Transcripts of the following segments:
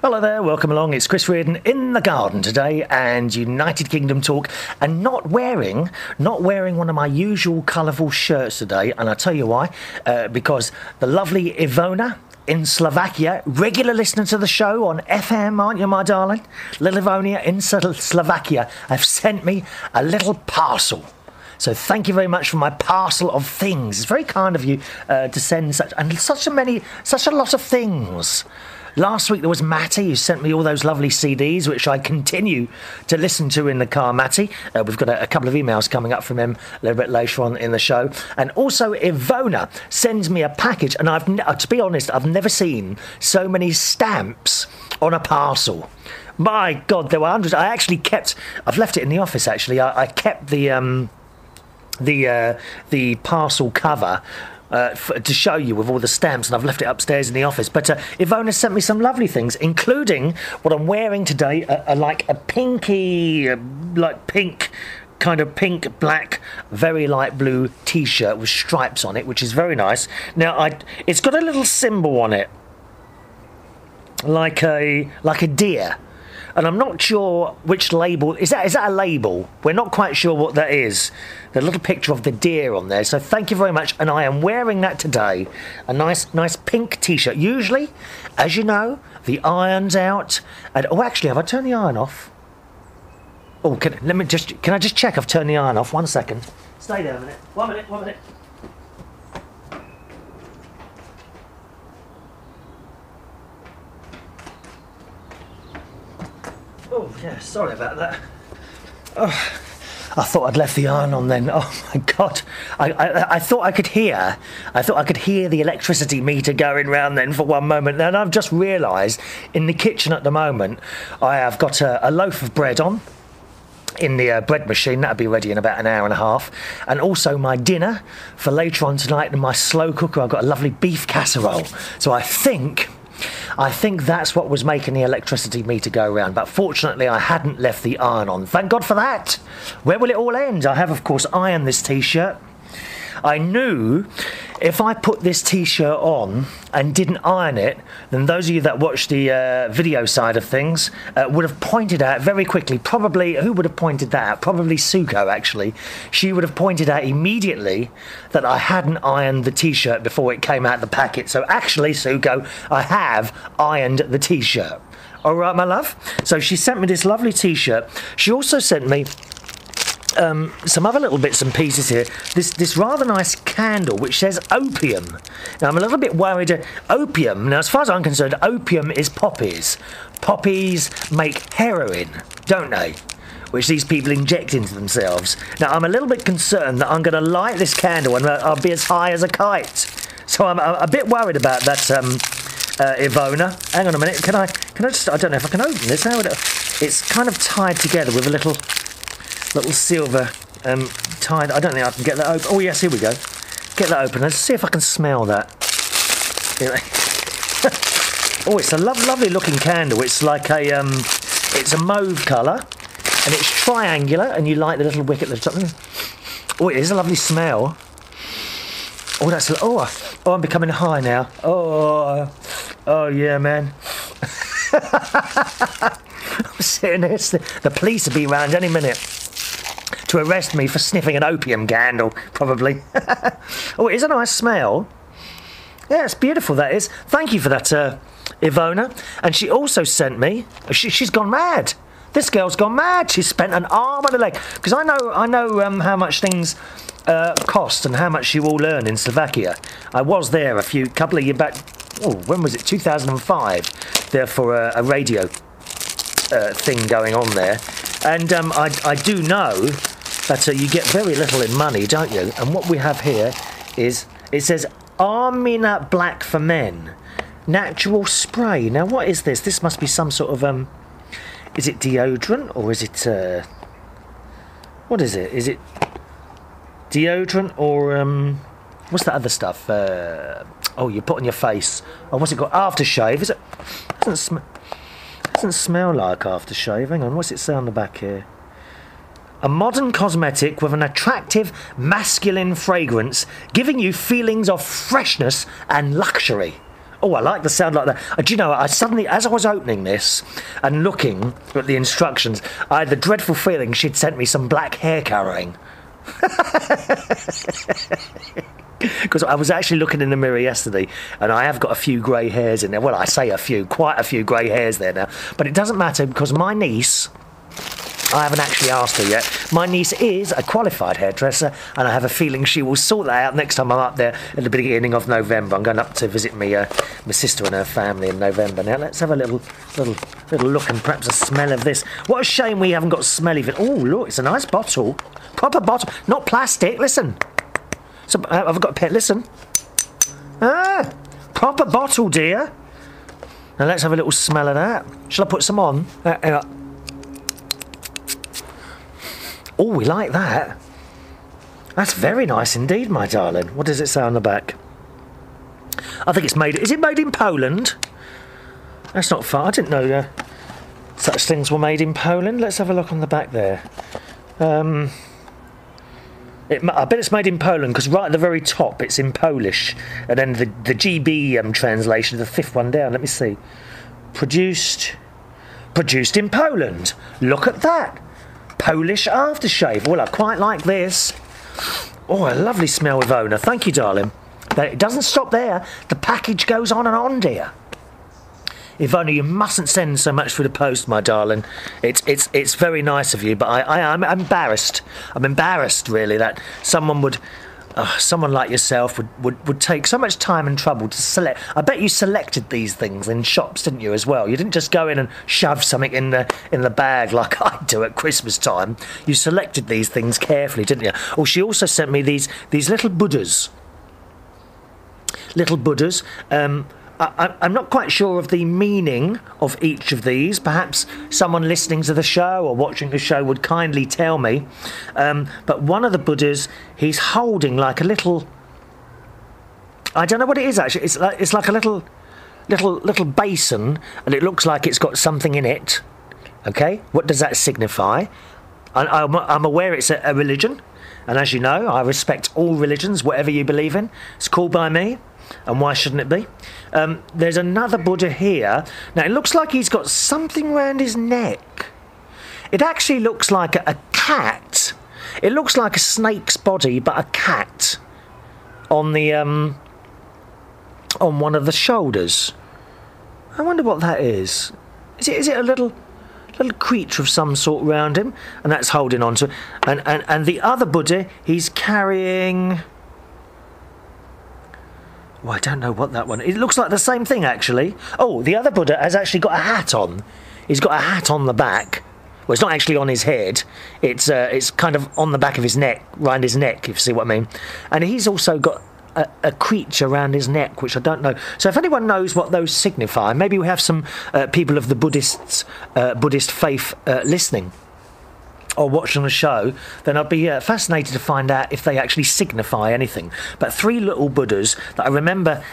Hello there, welcome along. It's Chris Reardon in the garden today and United Kingdom talk, and not wearing one of my usual colourful shirts today, and I'll tell you why. Because the lovely Ivona in Slovakia, regular listener to the show on FM, aren't you, my darling? Little Ivonia in Slovakia have sent me a little parcel. So thank you very much for my parcel of things. It's very kind of you to send such a lot of things. Last week there was Matty who sent me all those lovely CDs, which I continue to listen to in the car. Matty, we've got a couple of emails coming up from him a little bit later on in the show. And also Ivona sends me a package, and to be honest, I've never seen so many stamps on a parcel. My God, there were hundreds. I've left it in the office actually. I kept the parcel cover to show you with all the stamps, and I've left it upstairs in the office. But Ivona sent me some lovely things, including what I'm wearing today, like a pinky, pink, black, very light blue T-shirt with stripes on it, which is very nice. Now, it's got a little symbol on it, like a deer. And I'm not sure which label. Is that a label? We're not quite sure what that is. The little picture of the deer on there. So thank you very much. And I am wearing that today. A nice pink T-shirt. Usually, as you know, the iron's out. And actually, have I turned the iron off? Oh, can I just check I've turned the iron off? 1 second. Stay there a minute. One minute. Oh, yeah, sorry about that. Oh, I thought I'd left the iron on then. Oh, my God. I thought I could hear the electricity meter going round then for one moment. And I've just realised in the kitchen at the moment, I have got a loaf of bread on in the bread machine. That'll be ready in about an hour and a half. And also my dinner for later on tonight in my slow cooker. I've got a lovely beef casserole. So I think that's what was making the electricity meter go round. But fortunately, I hadn't left the iron on. Thank God for that. Where will it all end? I have, of course, ironed this T-shirt. I knew if I put this T-shirt on and didn't iron it, then those of you that watch the video side of things would have pointed out very quickly. Probably, who would have pointed that out? Probably Suko, actually. She would have pointed out immediately that I hadn't ironed the T-shirt before it came out of the packet. So actually, Suko, I have ironed the T-shirt. All right, my love? So she sent me this lovely T-shirt. She also sent me some other little bits and pieces here. This rather nice candle which says opium. Now I'm a little bit worried. Opium, now as far as I'm concerned, opium is poppies. Poppies make heroin, don't they? Which these people inject into themselves. Now I'm a little bit concerned that I'm going to light this candle and I'll be as high as a kite. So I'm a bit worried about that, Ivona. Hang on a minute. Can I just? I don't know if I can open this. It's kind of tied together with a little silver tied. I don't think I can get that open. Oh yes, here we go. Get that open. Let's see if I can smell that. Oh, it's a lovely looking candle. It's like it's a mauve colour, and it's triangular, and you light the little wick at the top. Oh, it is a lovely smell. Oh, that's I'm becoming high now. Oh yeah, man. I'm sitting here. The police will be around any minute to arrest me for sniffing an opium candle, probably. Oh, it is a nice smell. Yeah, it's beautiful, that is. Thank you for that, Ivona. And she also sent me... She's gone mad. This girl's gone mad. She's spent an arm and a leg. Because I know how much things cost and how much you all earn in Slovakia. I was there a couple of years back... Oh, when was it? 2005. There for a radio thing going on there. And I do know that you get very little in money, don't you? And what we have here is, it says Armina Black for Men. Natural spray. Now, what is this? This must be some sort of, is it deodorant or is it, what is it? Is it deodorant or, what's that other stuff? You put on your face. Oh, what's it called? Aftershave. Is it? Doesn't smell like aftershave. Hang on, what's it say on the back here? A modern cosmetic with an attractive masculine fragrance, giving you feelings of freshness and luxury. Oh, I like the sound like that. Do you know, I suddenly, as I was opening this and looking at the instructions, I had the dreadful feeling she'd sent me some black hair colouring. Because I was actually looking in the mirror yesterday, and I have got a few grey hairs in there. Well, I say a few, quite a few grey hairs there now. But it doesn't matter, because my niece... I haven't actually asked her yet. My niece is a qualified hairdresser, and I have a feeling she will sort that out next time I'm up there at the beginning of November. I'm going up to visit my sister and her family in November. Now let's have a little look and perhaps a smell of this. What a shame we haven't got smelly. Oh look, it's a nice bottle, proper bottle, not plastic. Listen, so I've got a pen. Listen, proper bottle, dear. Now let's have a little smell of that. Shall I put some on? Oh, we like that. That's very nice indeed, my darling. What does it say on the back? I think it's made... Is it made in Poland? That's not far. I didn't know such things were made in Poland. Let's have a look on the back there. I bet it's made in Poland, because right at the very top it's in Polish. And then the GB translation, the fifth one down. Let me see. Produced in Poland. Look at that. Polish aftershave. Well, I quite like this. Oh, a lovely smell with Ona. Thank you, darling. But it doesn't stop there. The package goes on and on, dear. Ivona, you mustn't send so much through the post, my darling. It's very nice of you, but I'm embarrassed. I'm embarrassed, really, that someone would... someone like yourself would take so much time and trouble to select. I bet you selected these things in shops, didn't you, as well? You didn't just go in and shove something in the bag like I do at Christmas time. You selected these things carefully, didn't you? Oh, she also sent me these little Buddhas. Little Buddhas. I'm not quite sure of the meaning of each of these. Perhaps someone listening to the show or watching the show would kindly tell me. But one of the Buddhas, he's holding like a little... I don't know what it is, actually. It's like a little basin, and it looks like it's got something in it. Okay? What does that signify? I'm aware it's a religion, and as you know, I respect all religions, whatever you believe in. It's cool by me. And why shouldn't it be? There's another Buddha here. Now, it looks like he's got something round his neck. It actually looks like a cat. It looks like a snake's body, but a cat on the on one of the shoulders. I wonder what that is. Is it a little creature of some sort round him? And that's holding on to... And the other Buddha, he's carrying... Well, I don't know what that one... It looks like the same thing, actually. Oh, the other Buddha has actually got a hat on. He's got a hat on the back. Well, it's not actually on his head. It's kind of on the back of his neck, round his neck, if you see what I mean. And he's also got a creature around his neck, which I don't know. So if anyone knows what those signify, maybe we have some people of the Buddhist faith listening or watching the show, then I'd be fascinated to find out if they actually signify anything. But three little Buddhas that I remember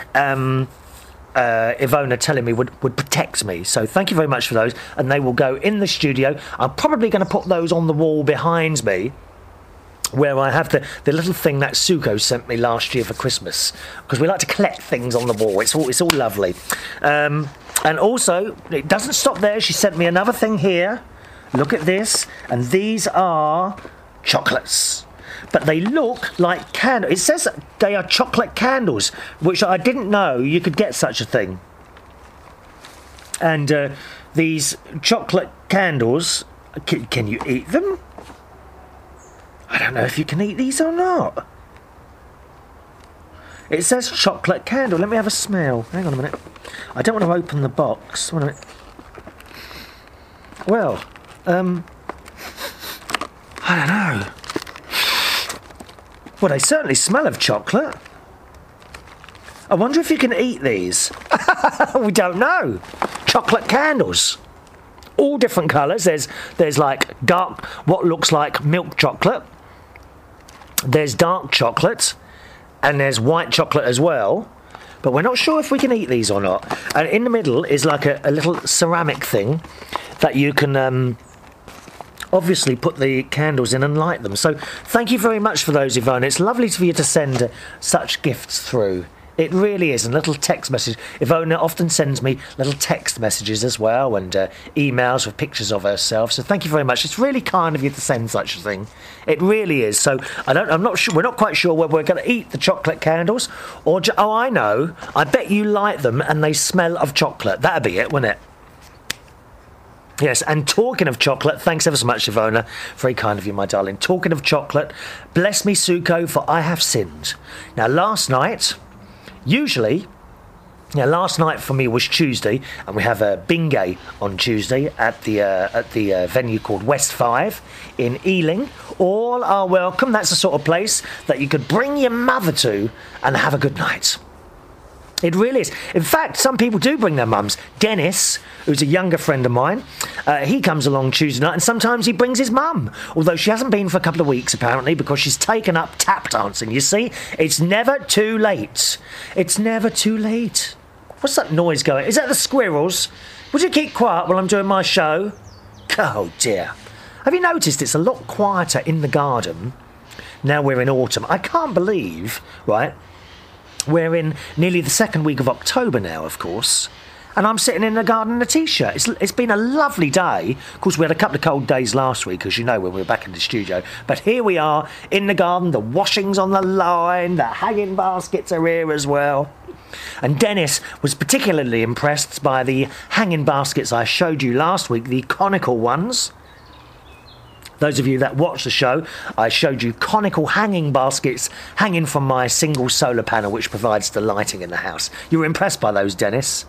Ivona telling me would protect me. So thank you very much for those, and they will go in the studio. I'm probably going to put those on the wall behind me, where I have the little thing that Suko sent me last year for Christmas, because we like to collect things on the wall. It's all lovely. And also, it doesn't stop there. She sent me another thing here. Look at this, and these are chocolates, but they look like candles. It says they are chocolate candles, which I didn't know you could get such a thing. And these chocolate candles, can you eat them? I don't know if you can eat these or not. It says chocolate candle. Let me have a smell. Hang on a minute. I don't want to open the box. Wait a minute. Well, I don't know. Well, they certainly smell of chocolate. I wonder if you can eat these. We don't know. Chocolate candles. All different colours. There's like dark, what looks like milk chocolate. There's dark chocolate. And there's white chocolate as well. But we're not sure if we can eat these or not. And in the middle is like a little ceramic thing that you can obviously put the candles in and light them. So thank you very much for those, Ivona. It's lovely for you to send such gifts through. It really is. And little text message. Ivona often sends me little text messages as well, and emails with pictures of herself. So thank you very much. It's really kind of you to send such a thing. It really is. So I'm not sure. We're not quite sure whether we're going to eat the chocolate candles, or oh, I know. I bet you light them and they smell of chocolate. That'd be it, wouldn't it? Yes, and talking of chocolate, thanks ever so much, Ivona. Very kind of you, my darling. Talking of chocolate, bless me, Suko, for I have sinned. Now, last night for me was Tuesday, and we have a bingo on Tuesday at the venue called West 5 in Ealing. All are welcome. That's the sort of place that you could bring your mother to and have a good night. It really is. In fact, some people do bring their mums. Dennis, who's a younger friend of mine, he comes along Tuesday night, and sometimes he brings his mum, although she hasn't been for a couple of weeks, apparently, because she's taken up tap dancing. You see, it's never too late. It's never too late. What's that noise going? Is that the squirrels? Would you keep quiet while I'm doing my show? Oh, dear. Have you noticed it's a lot quieter in the garden now we're in autumn? I can't believe, right, we're in nearly the second week of October now, of course, and I'm sitting in the garden in a T-shirt. It's been a lovely day. Of course, we had a couple of cold days last week, as you know, when we were back in the studio. But here we are in the garden, the washing's on the line, the hanging baskets are here as well. And Dennis was particularly impressed by the hanging baskets I showed you last week, the conical ones. Those of you that watched the show, I showed you conical hanging baskets hanging from my single solar panel, which provides the lighting in the house. You were impressed by those, Dennis.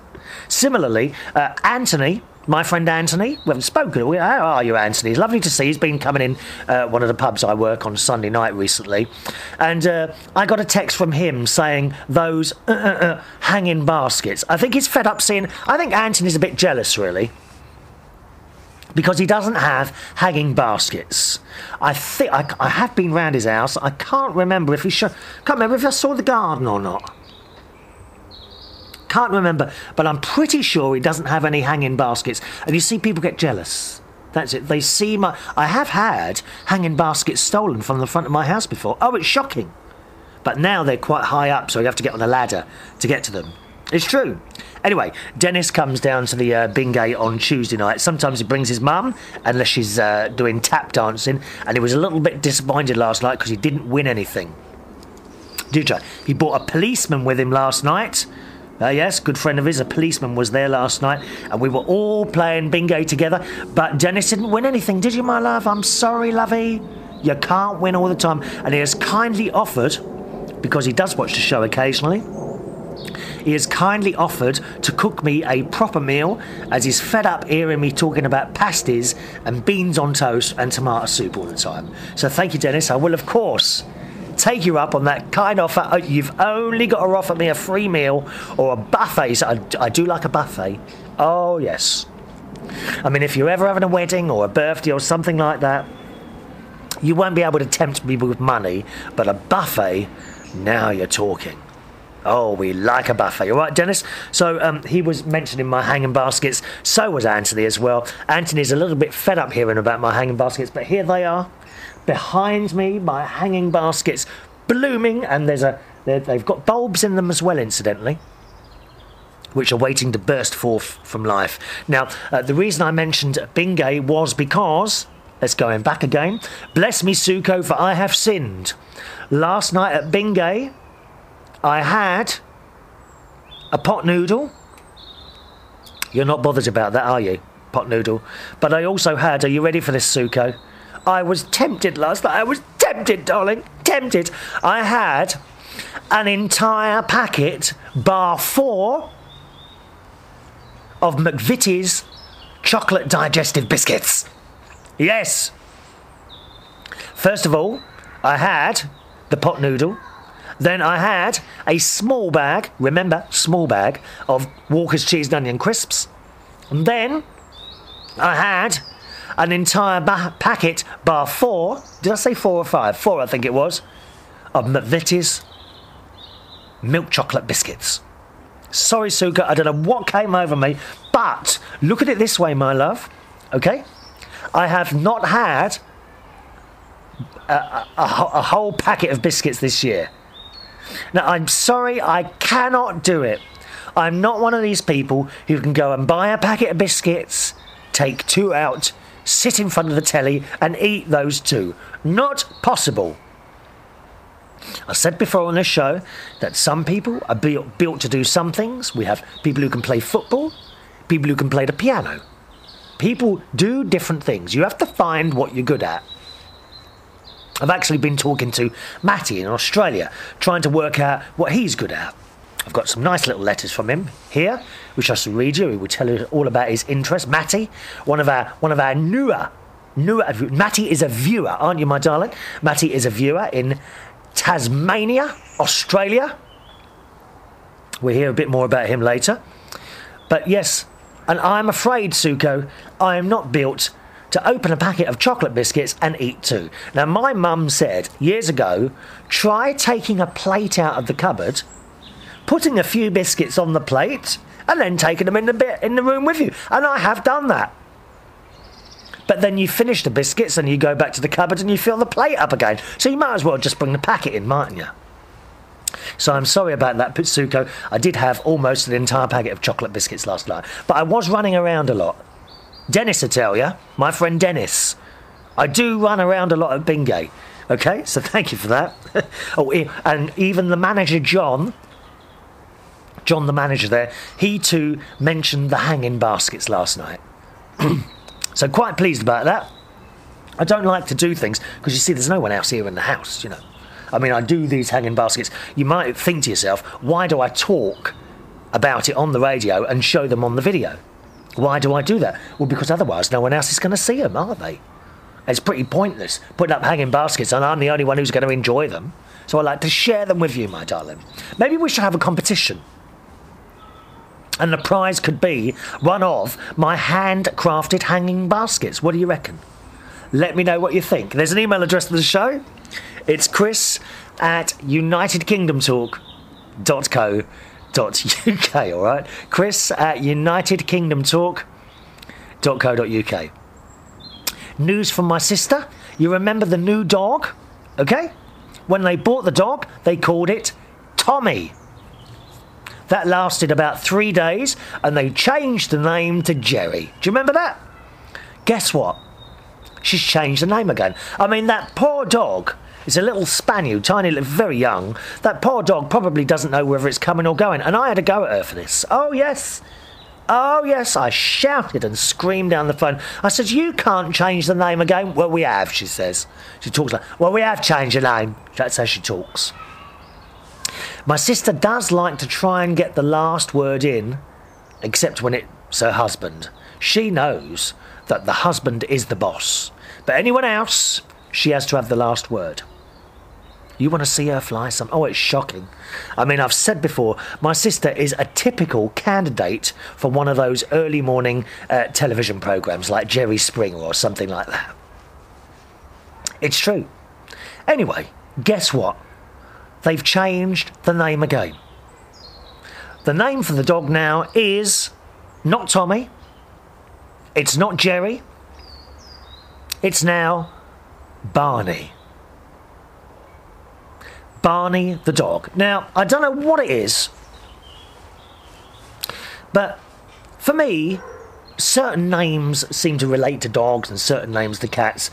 Similarly, Anthony, my friend Anthony, we haven't spoken. How are you, Anthony? It's lovely to see. He's been coming in one of the pubs I work on Sunday night recently. And I got a text from him saying those hanging baskets. I think he's fed up seeing... I think Anthony's a bit jealous, really, because he doesn't have hanging baskets. I think I have been round his house. I can't remember if can't remember if I saw the garden or not. Can't remember, but I'm pretty sure he doesn't have any hanging baskets. And you see, people get jealous. That's it. They see my... I have had hanging baskets stolen from the front of my house before. Oh, it's shocking. But now they're quite high up, so you have to get on a ladder to get to them. It's true. Anyway, Dennis comes down to the bingo on Tuesday night. Sometimes he brings his mum, unless she's doing tap dancing. And he was a little bit disappointed last night because he didn't win anything. Did you? He brought a policeman with him last night. Yes, good friend of his, a policeman, was there last night, and we were all playing bingo together, but Dennis didn't win anything, did you, my love? I'm sorry, lovey. You can't win all the time. And he has kindly offered, because he does watch the show occasionally, he has kindly offered to cook me a proper meal, as he's fed up hearing me talking about pasties and beans on toast and tomato soup all the time. So thank you, Dennis. I will, of course, take you up on that kind offer. Oh, you've only got to offer me a free meal or a buffet. So I do like a buffet. Oh, yes. I mean, if you're ever having a wedding or a birthday or something like that, you won't be able to tempt me with money, but a buffet, now you're talking. Oh, we like a buffet. All right, Dennis? So he was mentioning my hanging baskets. So was Anthony as well. Anthony's a little bit fed up hearing about my hanging baskets, but here they are. Behind me, my hanging baskets blooming, and they've got bulbs in them as well, incidentally, which are waiting to burst forth from life. Now, the reason I mentioned bingo was because, let's go in back again, bless me, Suko, for I have sinned. Last night at bingo, I had a pot noodle. You're not bothered about that, are you? Pot noodle. But I also had, are you ready for this, Suko? I was tempted last night. I was tempted, darling. Tempted. I had an entire packet, bar 4, of McVitie's chocolate digestive biscuits. Yes. First of all, I had the pot noodle. Then I had a small bag, remember, small bag, of Walker's cheese and onion crisps. And then I had an entire packet, bar 4, did I say 4 or 5? 4, I think it was, of McVitie's milk chocolate biscuits. Sorry, Suka, I don't know what came over me, but look at it this way, my love, okay? I have not had a whole packet of biscuits this year. Now, I'm sorry, I cannot do it. I'm not one of these people who can go and buy a packet of biscuits, take 2 out, sit in front of the telly and eat those 2. Not possible. I said before on this show that some people are built to do some things. We have people who can play football, people who can play the piano. People do different things. You have to find what you're good at. I've actually been talking to Matty in Australia, trying to work out what he's good at. I've got some nice little letters from him here, which I shall read you. He will tell you all about his interests. Matty, one of our newer. Matty is a viewer, aren't you, my darling? Matty is a viewer in Tasmania, Australia. We'll hear a bit more about him later. But yes, and I'm afraid, Suko, I am not built to open a packet of chocolate biscuits and eat 2. Now, my mum said years ago, try taking a plate out of the cupboard, putting a few biscuits on the plate, and then taking them in the room with you. And I have done that. But then you finish the biscuits and you go back to the cupboard and you fill the plate up again. So you might as well just bring the packet in, mightn't you? So I'm sorry about that, Suko. I did have almost an entire packet of chocolate biscuits last night. But I was running around a lot. Dennis will tell you, my friend Dennis, I do run around a lot at Bingay. Okay, so thank you for that. Oh, and even the manager, John, the manager there, he too mentioned the hanging baskets last night. So quite pleased about that. I don't like to do things, because you see there's no one else here in the house, you know. I mean, I do these hanging baskets. You might think to yourself, why do I talk about it on the radio and show them on the video? Why do I do that? Well, because otherwise no one else is going to see them, are they? It's pretty pointless putting up hanging baskets and I'm the only one who's going to enjoy them. So I like to share them with you, my darling. Maybe we should have a competition. And the prize could be one of my handcrafted hanging baskets. What do you reckon? Let me know what you think. There's an email address to the show. It's chris@unitedkingdomtalk.co.uk, all right? chris@unitedkingdomtalk.co.uk. News from my sister. You remember the new dog? Okay? When they bought the dog, they called it Tommy. That lasted about 3 days, and they changed the name to Jerry. Do you remember that? Guess what? She's changed the name again. I mean, that poor dog is a little spaniel, tiny, very young. That poor dog probably doesn't know whether it's coming or going, and I had a go at her for this. Oh, yes. Oh, yes, I shouted and screamed down the phone. I said, you can't change the name again. Well, we have, she says. She talks like, well, we have changed the name. That's how she talks. My sister does like to try and get the last word in, except when it's her husband. She knows that the husband is the boss. But anyone else, she has to have the last word. You want to see her fly some? Oh, it's shocking. I mean, I've said before, my sister is a typical candidate for one of those early morning television programmes like Jerry Springer or something like that. It's true. Anyway, guess what? They've changed the name again. The name for the dog now is not Tommy. It's not Jerry. It's now Barney. Barney the dog. Now, I don't know what it is, but for me, certain names seem to relate to dogs and certain names to cats.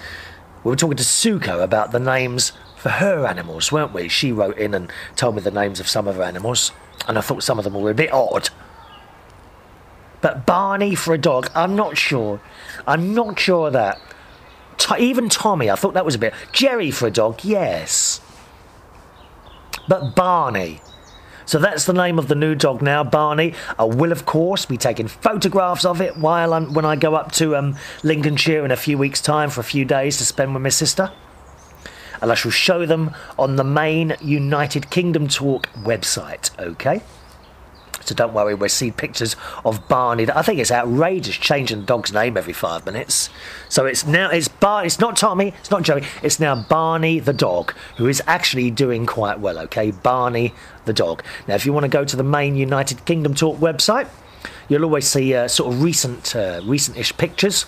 We were talking to Suko about the names for her animals, weren't we? She wrote in and told me the names of some of her animals, and I thought some of them were a bit odd. But Barney for a dog, I'm not sure. I'm not sure of that. Even Tommy, I thought that was a bit... Jerry for a dog, yes. But Barney. So that's the name of the new dog now, Barney. I will, of course, be taking photographs of it when I go up to Lincolnshire in a few weeks' time for a few days to spend with my sister. And I shall show them on the main United Kingdom Talk website, okay? So don't worry, we'll see pictures of Barney. I think it's outrageous changing the dog's name every 5 minutes. So it's now, it's not Tommy, it's not Joey, it's now Barney the dog, who is actually doing quite well, okay? Barney the dog. Now, if you want to go to the main United Kingdom Talk website, you'll always see sort of recent-ish pictures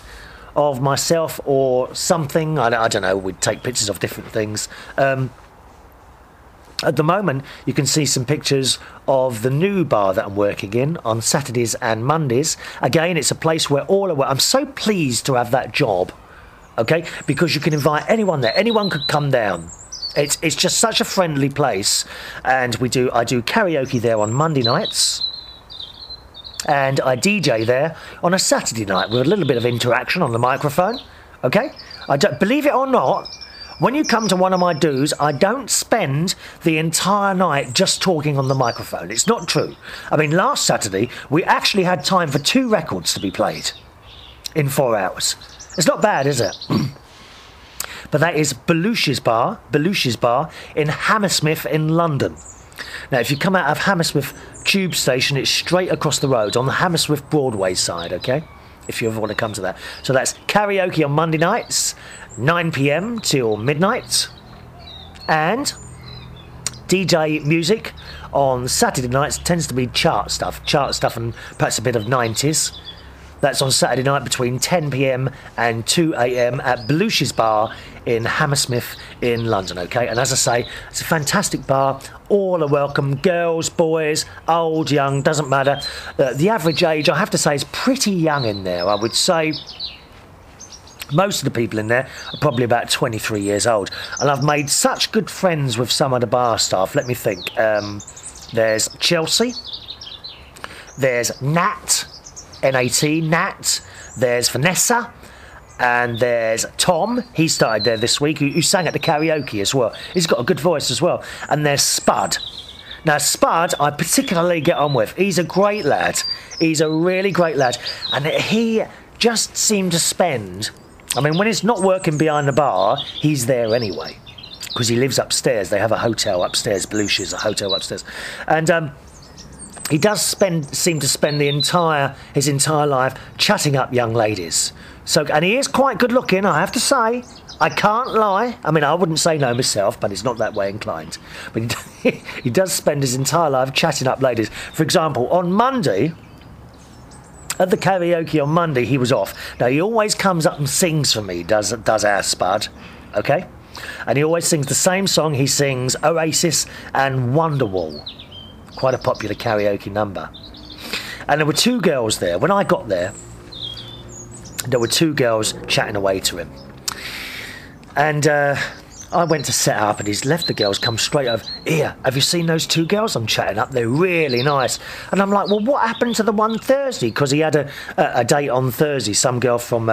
of myself or something. I don't know, we'd take pictures of different things. At the moment, you can see some pictures of the new bar that I'm working in on Saturdays and Mondays. Again, it's a place where I'm so pleased to have that job, okay? Because you can invite anyone there. Anyone could come down. It's just such a friendly place. And I do karaoke there on Monday nights. And I DJ there on a Saturday night with a little bit of interaction on the microphone, okay? Believe it or not, when you come to one of my do's, I don't spend the entire night just talking on the microphone. It's not true. I mean, last Saturday, we actually had time for 2 records to be played in 4 hours. It's not bad, is it? But that is Belushi's Bar in Hammersmith in London. Now, if you come out of Hammersmith Tube Station, it's straight across the road on the Hammersmith Broadway side, okay? If you ever want to come to that. So that's karaoke on Monday nights, 9 p.m. till midnight, and DJ music on Saturday nights. Tends to be chart stuff and perhaps a bit of 90s. That's on Saturday night between 10 p.m. and 2 a.m. at Belushi's Bar in Hammersmith in London, okay? And as I say, it's a fantastic bar. All are welcome. Girls, boys, old, young, doesn't matter. The average age, I have to say, is pretty young in there. I would say most of the people in there are probably about 23 years old. And I've made such good friends with some of the bar staff. Let me think. There's Chelsea. There's Nat. N-A-T, Nat. There's Vanessa. And there's Tom. He started there this week, who sang at the karaoke as well. He's got a good voice as well. And there's Spud. Now, Spud, I particularly get on with. He's a great lad. He's a really great lad. And he just seemed to spend... I mean, when he's not working behind the bar, he's there anyway. Because he lives upstairs. They have a hotel upstairs. Belushi's a hotel upstairs. And... he does seem to spend his entire life chatting up young ladies. And he is quite good looking, I have to say. I can't lie. I mean, I wouldn't say no myself, but he's not that way inclined. But he does spend his entire life chatting up ladies. For example, on Monday, at the karaoke on Monday, he was off. Now, he always comes up and sings for me, does our Spud, okay? And he always sings the same song. He sings Oasis and Wonderwall. Quite a popular karaoke number. And there were 2 girls there. When I got there, there were 2 girls chatting away to him. And I went to set up, and he's left the girls, come straight over. Here, have you seen those 2 girls I'm chatting up? They're really nice. And I'm like, well, what happened to the one Thursday? Because he had a date on Thursday. Some girl from,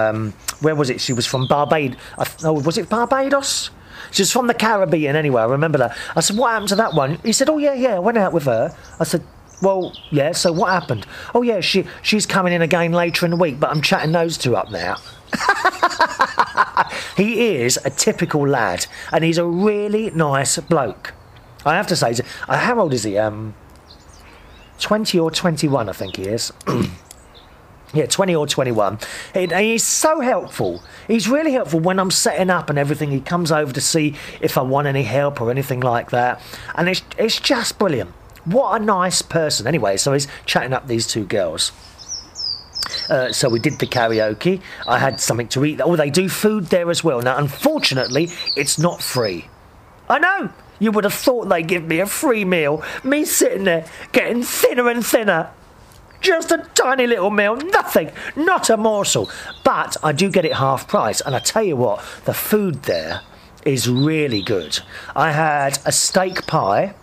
where was it? She was from Barbados. Oh, was it Barbados? She's from the Caribbean anyway, I remember that. I said, what happened to that one? He said, oh, yeah, I went out with her. I said, well, yeah, so what happened? Oh, yeah, she's coming in again later in the week, but I'm chatting those 2 up now. He is a typical lad, and he's a really nice bloke. I have to say, how old is he? 20 or 21, I think he is. Yeah, 20 or 21. And he's so helpful. He's really helpful when I'm setting up and everything. He comes over to see if I want any help or anything like that. And it's just brilliant. What a nice person. Anyway, so he's chatting up these 2 girls. So we did the karaoke. I had something to eat. Oh, they do food there as well. Now, unfortunately, it's not free. I know. You would have thought they'd give me a free meal. Me sitting there getting thinner and thinner. Just a tiny little meal, nothing, not a morsel. But I do get it half price, and I tell you what, the food there is really good. I had a steak pie,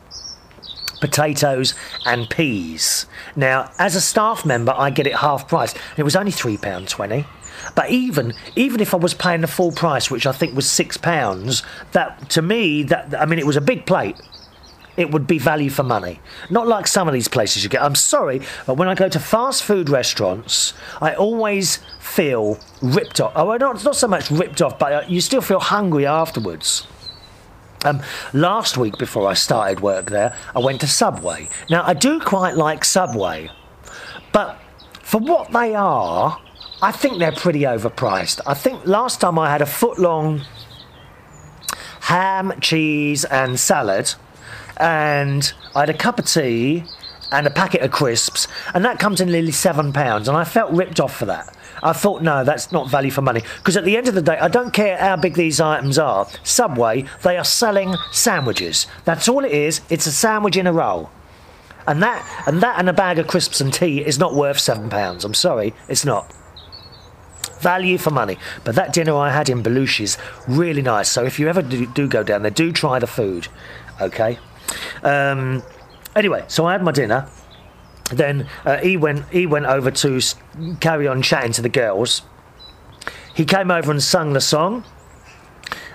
potatoes and peas. Now, as a staff member, I get it half price. It was only £3.20. But even if I was paying the full price, which I think was £6, that to me, I mean, it was a big plate. It would be value for money. Not like some of these places you get. I'm sorry, but when I go to fast food restaurants, I always feel ripped off. Oh, not so much ripped off, but you still feel hungry afterwards. Last week, before I started work there, I went to Subway. Now, I do quite like Subway, but for what they are, I think they're pretty overpriced. I think last time I had a foot-long ham, cheese and salad, and I had a cup of tea and a packet of crisps, and that comes in nearly £7, and I felt ripped off for that. I thought, no, that's not value for money. Because at the end of the day, I don't care how big these items are. Subway, they are selling sandwiches. That's all it is. It's a sandwich in a roll. And that and a bag of crisps and tea is not worth £7. I'm sorry, it's not. Value for money. But that dinner I had in Belushi is really nice. So if you ever do go down there, do try the food. Okay? Anyway, so I had my dinner. Then he went over to carry on chatting to the girls. He came over and sung the song,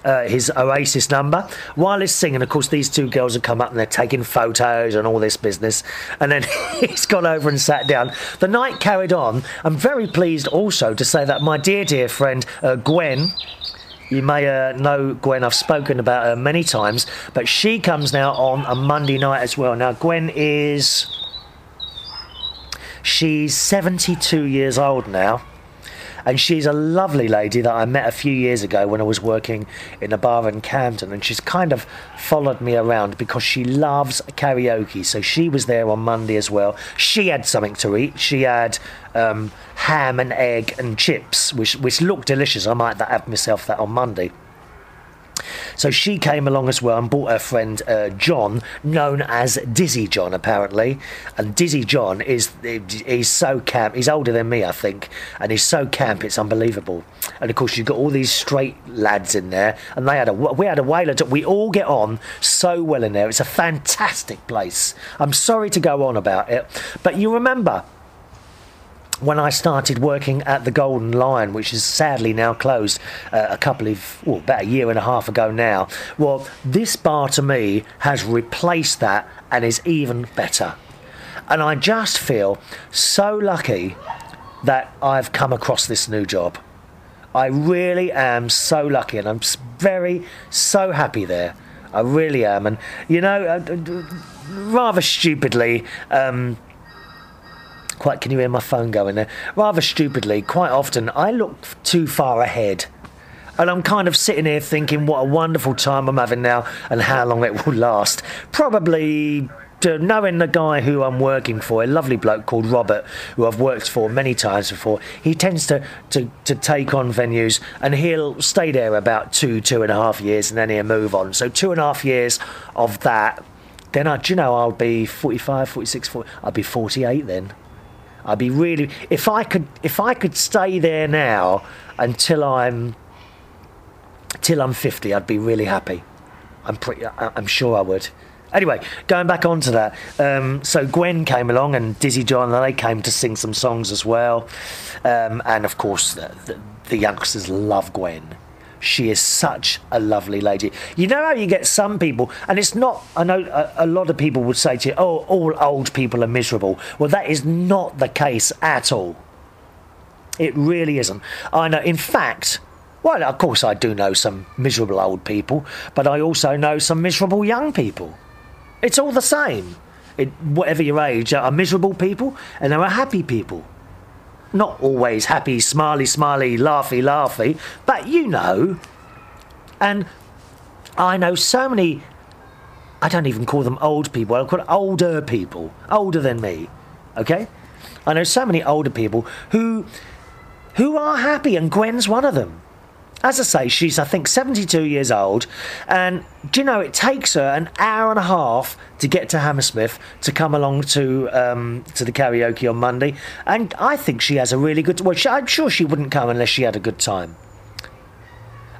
his Oasis number. While he's singing, of course, these two girls have come up and they're taking photos and all this business. And then he's gone over and sat down. The night carried on. I'm very pleased also to say that my dear friend Gwen, you may know Gwen, I've spoken about her many times, but she comes now on a Monday night as well. Now, Gwen she's 72 years old now, and she's a lovely lady that I met a few years ago when I was working in a bar in Camden, and she's kind of followed me around because she loves karaoke. So she was there on Monday as well. She had something to eat. She had ham and egg and chips, which looked delicious. I might have myself that on Monday. So she came along as well and brought her friend John, known as Dizzy John, apparently. And Dizzy John he's so camp. He's older than me, I think, and he's so camp it's unbelievable. And of course you've got all these straight lads in there, and we had a whaler. We all get on so well in there. It's a fantastic place. I'm sorry to go on about it, but you remember when I started working at the Golden Lion, which is sadly now closed, about a year and a half ago now. Well, this bar to me has replaced that and is even better. And I just feel so lucky that I've come across this new job. I really am so lucky, and I'm so happy there. I really am. And, you know, rather stupidly, can you hear my phone going there? Rather stupidly, quite often, I look too far ahead. And I'm kind of sitting here thinking what a wonderful time I'm having now and how long it will last. Probably knowing the guy who I'm working for, a lovely bloke called Robert, who I've worked for many times before, he tends to take on venues and he'll stay there about 2.5 years and then he'll move on. So 2.5 years of that, then I'll be 45, 46, 40, I'll be 48 then. I'd be really, if I could stay there now until I'm 50, I'd be really happy. I'm sure I would. Anyway, going back onto that, so Gwen came along and Dizzy John, and they came to sing some songs as well, and of course the youngsters love Gwen. She is such a lovely lady. You know how you get some people, and it's not, I know a lot of people would say to you, oh, all old people are miserable. Well, that is not the case at all. It really isn't. I know, in fact, well, of course I do know some miserable old people, but I also know some miserable young people. It's all the same. Whatever your age, there are miserable people and there are happy people. Not always happy, smiley, laughy, but you know. And I know so many, I don't even call them old people, I call it older people, older than me, okay? I know so many older people who are happy, and Gwen's one of them. As I say, she's, I think, 72 years old, and do you know, it takes her an hour and a half to get to Hammersmith to come along to the karaoke on Monday, and I think she has a really good... Well, I'm sure she wouldn't come unless she had a good time.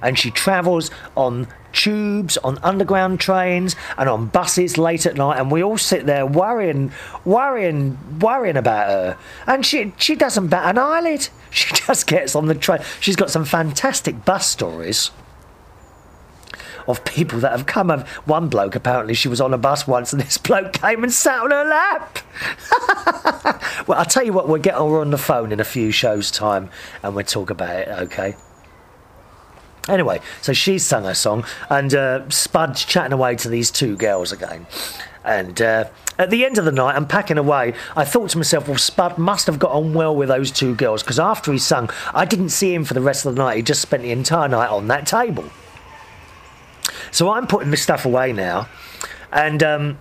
And she travels on tubes, on underground trains, and on buses late at night, and we all sit there worrying about her. And she doesn't bat an eyelid. She just gets on the train. She's got some fantastic bus stories of people that have come. One bloke, apparently, she was on a bus once, and this bloke came and sat on her lap. Well, I'll tell you what, we'll get her on the phone in a few shows' time, and we'll talk about it, okay? Anyway, so she's sung her song, and Spud's chatting away to these two girls again. And at the end of the night, I'm packing away. I thought to myself, well, Spud must have got on well with those two girls, because after he sung, I didn't see him for the rest of the night. He just spent the entire night on that table. So I'm putting this stuff away now, and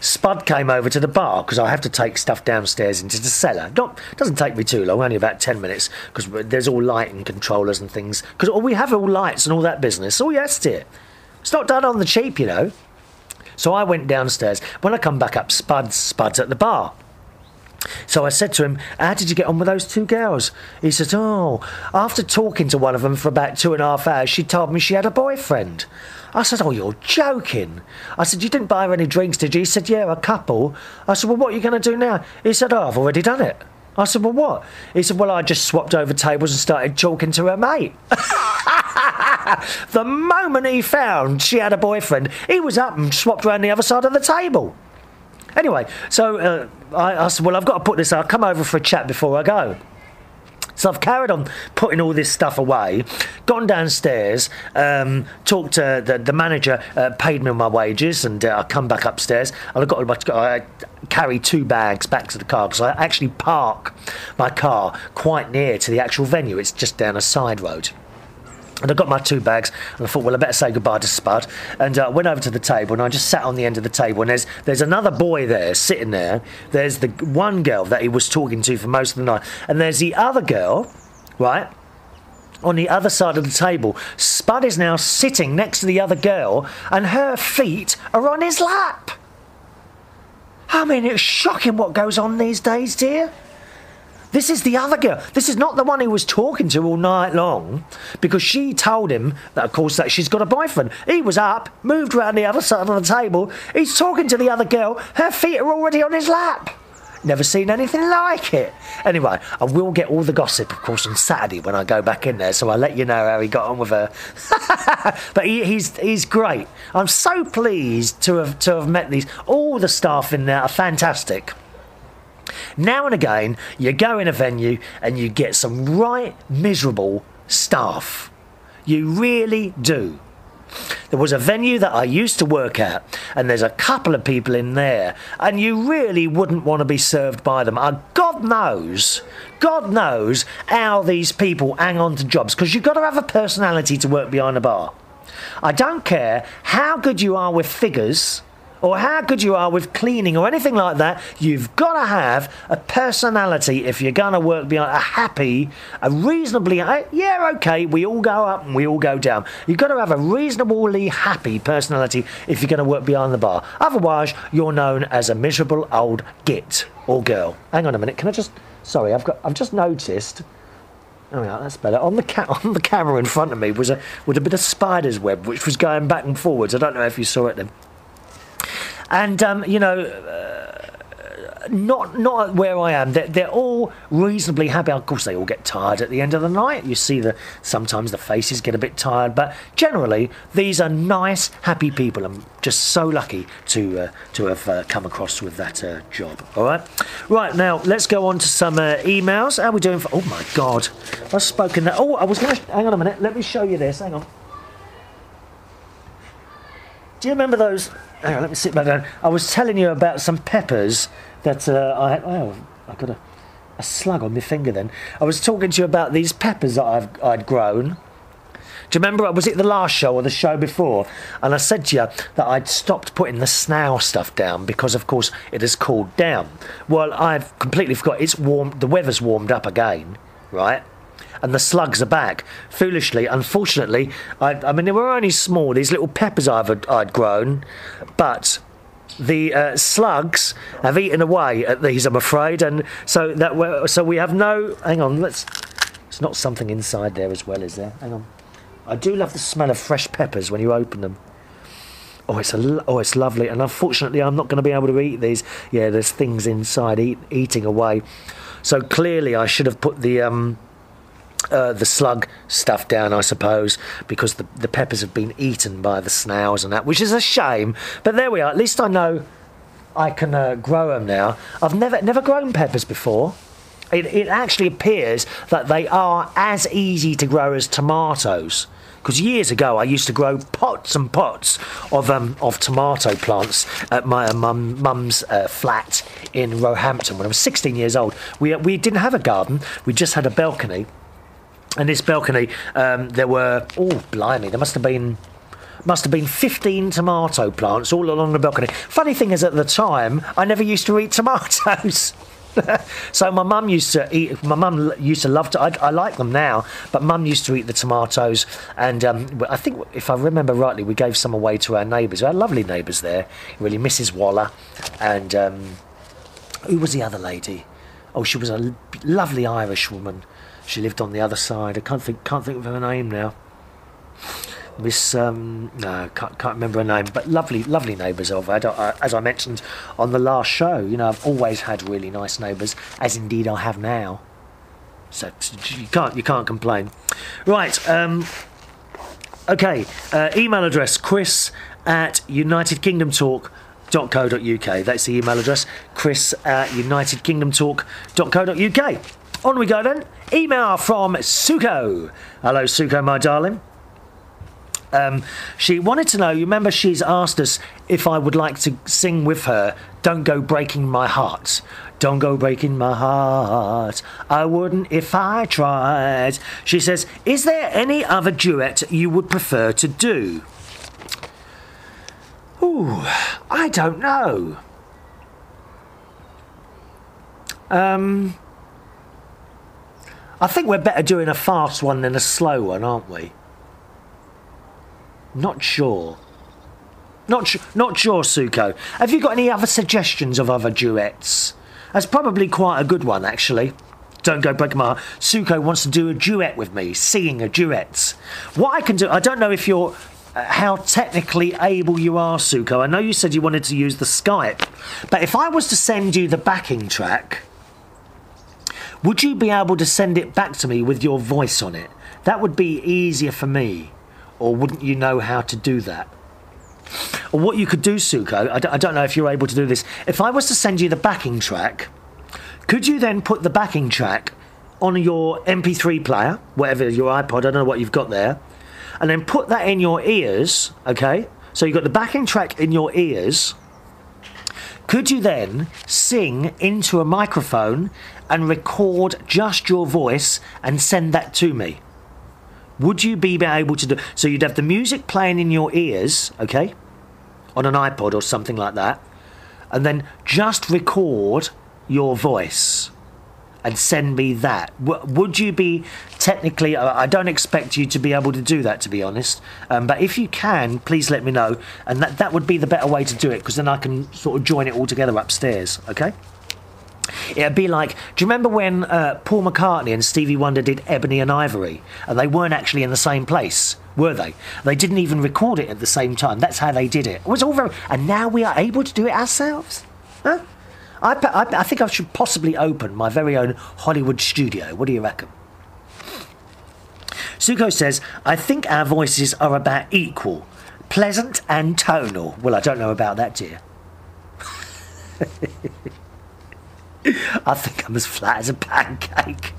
Spud came over to the bar because I have to take stuff downstairs into the cellar. Doesn't take me too long, only about 10 minutes, because there's all lighting controllers and things. Because we have all lights and all that business. Oh yes, dear. It's not done on the cheap, you know. So I went downstairs. When I come back up, Spud's at the bar. So I said to him, how did you get on with those two girls? He said, oh, after talking to one of them for about 2.5 hours, she told me she had a boyfriend. I said, oh, you're joking. I said, you didn't buy her any drinks, did you? He said, yeah, a couple. I said, well, what are you going to do now? He said, oh, I've already done it. I said, well, what? He said, well, I just swapped over tables and started talking to her mate. The moment he found she had a boyfriend, he was up and swapped around the other side of the table. Anyway, so I said, well, I've got to put this, I'll come over for a chat before I go. So I've carried on putting all this stuff away, gone downstairs, talked to the manager, paid me my wages, and I come back upstairs, and I carry 2 bags back to the car, because I actually park my car quite near to the actual venue. It's just down a side road. And I got my 2 bags, and I thought, well, I better say goodbye to Spud. And I went over to the table, and I just sat on the end of the table, and there's another boy there, sitting there. There's the one girl that he was talking to for most of the night. And there's the other girl, right, on the other side of the table. Spud is now sitting next to the other girl, and her feet are on his lap. I mean, it's shocking what goes on these days, dear. This is the other girl. This is not the one he was talking to all night long, because she told him that, of course, that she's got a boyfriend. He was up, moved round the other side of the table. He's talking to the other girl. Her feet are already on his lap. Never seen anything like it. Anyway, I will get all the gossip, of course, on Saturday when I go back in there, so I'll let you know how he got on with her. But he's great. I'm so pleased to have met these. All the staff in there are fantastic. Now and again, you go in a venue and you get some right miserable staff. You really do. There was a venue that I used to work at, and there's a couple of people in there, and you really wouldn't want to be served by them. God knows how these people hang on to jobs, because you've got to have a personality to work behind a bar. I don't care how good you are with figures, or how good you are with cleaning or anything like that. You've got to have a personality if you're going to work behind a reasonably, yeah, okay, we all go up and we all go down. You've got to have a reasonably happy personality if you're going to work behind the bar. Otherwise, you're known as a miserable old git or girl. Hang on a minute, can I just, sorry, I've just noticed, oh yeah, that's better. On the camera in front of me was a bit of spider's web which was going back and forwards. I don't know if you saw it then. And, you know, not where I am. They're all reasonably happy. Of course, they all get tired at the end of the night. You see sometimes the faces get a bit tired. But generally, these are nice, happy people. I'm just so lucky to have come across with that job. All right? Right, now, let's go on to some emails. How are we doing? Oh, my God. I've spoken that. Oh, I was going to... Hang on a minute. Let me show you this. Hang on. Do you remember those... Hang on, let me sit back down. I was telling you about some peppers that I had... Oh, I got a slug on my finger then. I was talking to you about these peppers that I'd grown. Do you remember, was it the last show or the show before? And I said to you that I'd stopped putting the snail stuff down because, of course, it has cooled down. Well, I've completely forgot. It's warm. The weather's warmed up again, right? And the slugs are back. Foolishly, unfortunately, I mean, they were only small, these little peppers I'd grown, but the slugs have eaten away at these, I'm afraid, and so we have no... Hang on, it's not something inside there as well, is there? Hang on. I do love the smell of fresh peppers when you open them. Oh, it's lovely, and unfortunately, I'm not going to be able to eat these. Yeah, there's things inside eating away. So clearly, I should have put the slug stuff down, I suppose, because the peppers have been eaten by the snails and that, which is a shame. But there we are. At least I know I can grow them now. I've never grown peppers before. It actually appears that they are as easy to grow as tomatoes. Because years ago I used to grow pots and pots of tomato plants at my mum's flat in Roehampton when I was 16 years old. We didn't have a garden. We just had a balcony. And this balcony, there were, oh, blimey, there must have been must have been 15 tomato plants all along the balcony. Funny thing is, at the time, I never used to eat tomatoes. So my mum used to eat. My mum used to love to. I like them now, but Mum used to eat the tomatoes. And I think, if I remember rightly, we gave some away to our neighbours. We had lovely neighbours there. Really, Mrs. Waller, and who was the other lady? Oh, she was a lovely Irish woman. She lived on the other side. I can't think of her name now. Miss, no, can't remember her name, but lovely neighbours I've had. As I mentioned on the last show, you know, I've always had really nice neighbours, as indeed I have now. So you can't complain. Right, okay, email address, chris@unitedkingdomtalk.co.uk. That's the email address, chris@unitedkingdomtalk.co.uk. On we go then. Email from Suko. Hello, Suko, my darling. She wanted to know, you remember she's asked us if I would like to sing with her Don't Go Breaking My Heart. Don't go breaking my heart, I wouldn't if I tried. She says, is there any other duet you would prefer to do? Ooh, I don't know. I think we're better doing a fast one than a slow one, aren't we? Not sure. Not sure, Suko. Have you got any other suggestions of other duets? That's probably quite a good one, actually. Don't go breaking my heart. Suko wants to do a duet with me, singing a duet. What I can do, I don't know if you're, how technically able you are, Suko. I know you said you wanted to use the Skype, but if I was to send you the backing track, would you be able to send it back to me with your voice on it? That would be easier for me. Or wouldn't you know how to do that? Or what you could do, Suko, I don't know if you're able to do this. If I was to send you the backing track, could you then put the backing track on your MP3 player, whatever, your iPod, I don't know what you've got there, and then put that in your ears, okay? So you've got the backing track in your ears. Could you then sing into a microphone and record just your voice and send that to me? Would you be able to do... So you'd have the music playing in your ears, okay, on an iPod or something like that, and then just record your voice and send me that. Would you be technically... I don't expect you to be able to do that, to be honest, but if you can, please let me know, and that would be the better way to do it, because then I can sort of join it all together upstairs, okay? It'd be like, do you remember when Paul McCartney and Stevie Wonder did Ebony and Ivory, and they weren't actually in the same place, were they? They didn't even record it at the same time. That's how they did it. It was all very... And now we are able to do it ourselves? Huh? I think I should possibly open my very own Hollywood studio. What do you reckon? Suko says, I think our voices are about equal, pleasant and tonal. Well, I don't know about that, dear. I think I'm as flat as a pancake.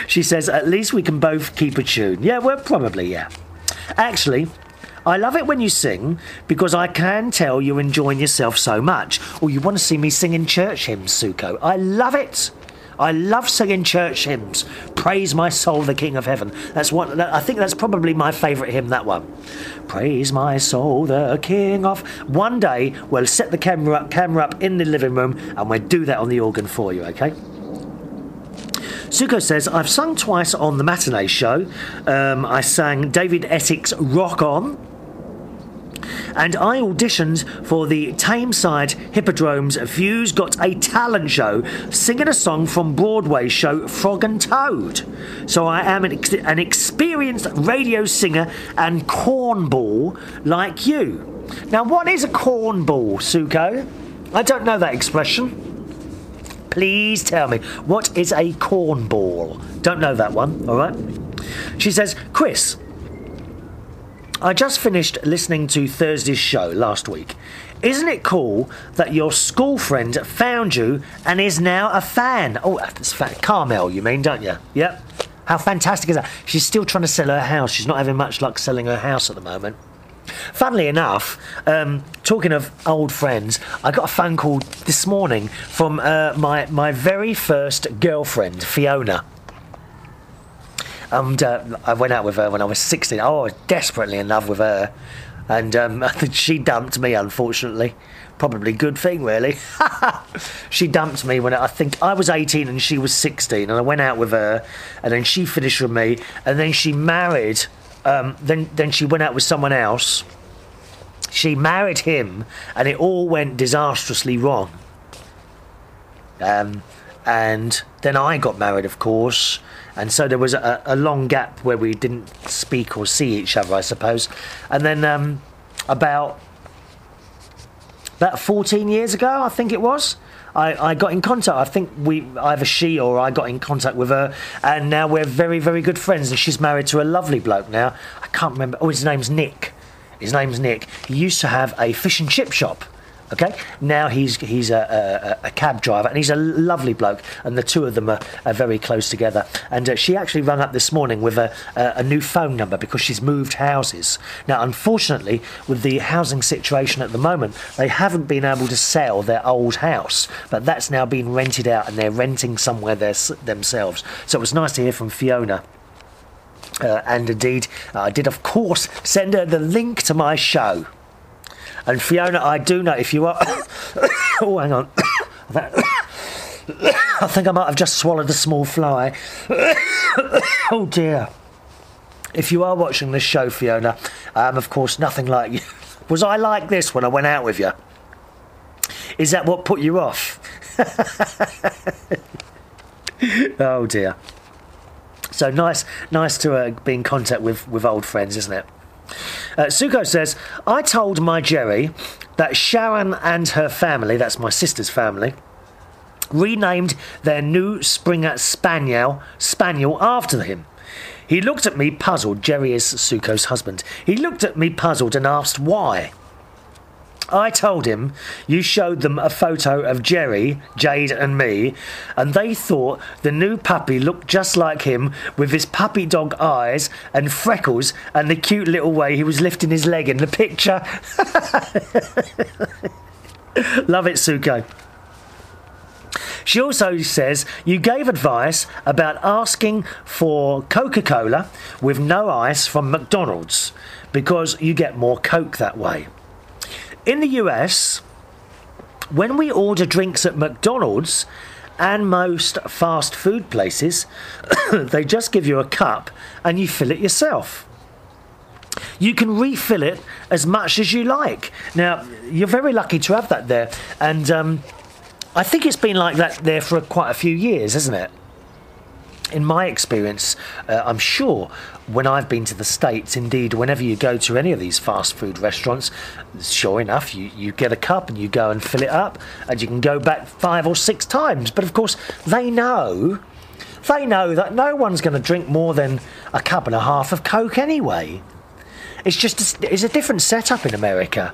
She says, at least we can both keep a tune. Yeah, well, probably, yeah. Actually, I love it when you sing, because I can tell you're enjoying yourself so much. Or you want to see me singing church hymns, Suko. I love it. I love singing church hymns. Praise my soul, the King of Heaven. That's what I think. That's probably my favourite hymn. That one. Praise my soul, the King of. One day we'll set the camera up in the living room, and we'll do that on the organ for you. Okay. Suko says, I've sung twice on the matinee show. I sang David Essex Rock On. And I auditioned for the Tameside Hippodrome's Views Got a Talent show, singing a song from Broadway's show Frog and Toad. So I am an experienced radio singer and cornball like you. Now, what is a cornball, Suko? I don't know that expression. Please tell me, what is a cornball? Don't know that one, all right? She says, Chris, I just finished listening to Thursday's show last week. Isn't it cool that your school friend found you and is now a fan? Oh, that's Carmel, you mean, don't you? Yep. How fantastic is that? She's still trying to sell her house. She's not having much luck selling her house at the moment. Funnily enough, talking of old friends, I got a phone call this morning from my very first girlfriend, Fiona. And I went out with her when I was 16. Oh, I was desperately in love with her. And I think she dumped me, unfortunately. Probably a good thing, really. She dumped me when I think I was 18 and she was 16. And I went out with her, and then she finished with me. And then she married... then she went out with someone else. She married him, and it all went disastrously wrong. And then I got married, of course, and so there was a long gap where we didn't speak or see each other, I suppose. And then about 14 years ago, I think it was, I got in contact. I think either she or I got in contact with her, and now we're very, very good friends. And she's married to a lovely bloke now. I can't remember. Oh, his name's Nick. He used to have a fish and chip shop. Okay, now he's a cab driver, and he's a lovely bloke, and the two of them are very close together. And she actually rang up this morning with a new phone number because she's moved houses. Now, unfortunately, with the housing situation at the moment, they haven't been able to sell their old house, but that's now been rented out, and they're renting somewhere themselves. So it was nice to hear from Fiona. And indeed, I did, of course, send her the link to my show. And Fiona, I do know if you are... oh, hang on. I think I might have just swallowed a small fly. Oh, dear. If you are watching this show, Fiona, of course, nothing like you. Was I like this when I went out with you? Is that what put you off? Oh, dear. So nice to be in contact with old friends, isn't it? Suko says, I told my Jerry that Sharon and her family, that's my sister's family, renamed their new Springer Spaniel after him. He looked at me puzzled. Jerry is Suko's husband. He looked at me puzzled and asked why. I told him you showed them a photo of Jerry, Jade and me, and they thought the new puppy looked just like him with his puppy dog eyes and freckles and the cute little way he was lifting his leg in the picture. Love it, Suko. She also says you gave advice about asking for Coca-Cola with no ice from McDonald's because you get more Coke that way. In the US, when we order drinks at McDonald's and most fast food places, they just give you a cup and you fill it yourself. You can refill it as much as you like. Now, you're very lucky to have that there. And I think it's been like that there for quite a few years, hasn't it? In my experience, I'm sure when I've been to the States, indeed, whenever you go to any of these fast food restaurants, sure enough, you get a cup and you go and fill it up, and you can go back 5 or 6 times. But of course, they know that no one's going to drink more than a cup and a half of Coke anyway. It's a different setup in America,